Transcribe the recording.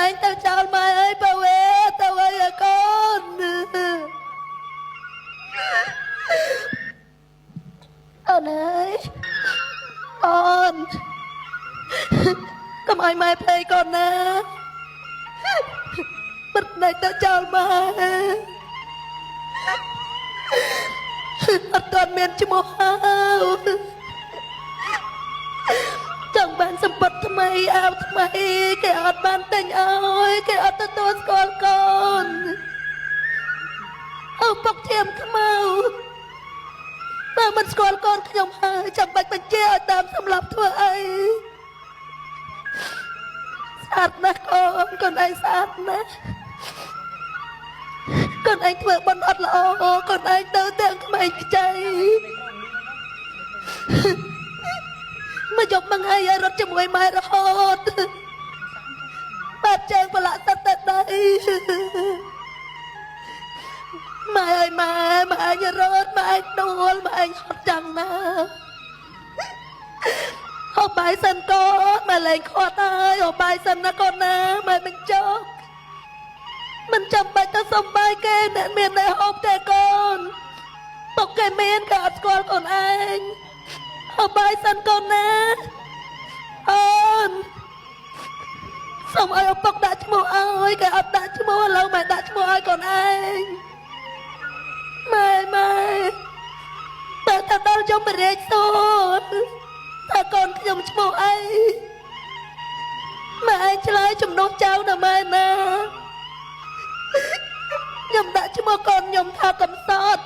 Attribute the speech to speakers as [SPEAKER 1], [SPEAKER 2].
[SPEAKER 1] ឯងទៅចោលម៉ែអើយបើវេទៅអីកូនអូនអើយអូនកុំឲ្យម៉ែភ័យកូនណាបិទដៃទៅចោលម៉ែអត់ទាន់មានឈ្មោះហើយចង់បានសម្បត្តិថ្មីអោថ្មីគេអត់បានទិញឲ្យគេអត់ទទួលស្គាល់កូនអូពុកធៀមខ្មៅបើមិនស្គាល់កូនខ្ញុំហើយចាំបាច់បញ្ជាឲ្យតាមសម្លាប់ធ្វើអីស្អាតណាស់កូនឯងស្អាតណាស់កូនឯងធ្វើបុណ្យអត់ល្អកូនឯងទៅទាំងក្មេងខ្ចីមកយកបង្ហាយឲ្យរត់ជាមួយម៉ែរហូតបាត់ជើងប្រឡាក់ទឹកទៅដៃម៉ែអើយម៉ែអញរត់ម៉ែអញដួលម៉ែអញហត់ចាំងណាហូបបាយសិនកូនម៉ែលែងខាត់ហើយហូបបាយសិនណាកូនណាម៉ែមិនចោលមិនចាំបាច់ទៅសុំបាយគេអ្នកមានតែហូបតែកូនពុកគេមានក៏អត់ស្គាល់កូនឯងហូបបាយសិនកូនណាអូនសូមឲ្យឪពុកដាក់ឈ្មោះឲ្យគេអត់ដាក់ឈ្មោះឥឡូវម៉ែដាក់ឈ្មោះឲ្យកូនឯងម៉ែតែដល់យមរាជសូនតើកូនខ្ញុំឈ្មោះអីម៉ែឯងឆ្លើយជំនួសចៅណាម៉ែណាខ្ញុំដាក់ឈ្មោះកូនខ្ញុំថាកំសត់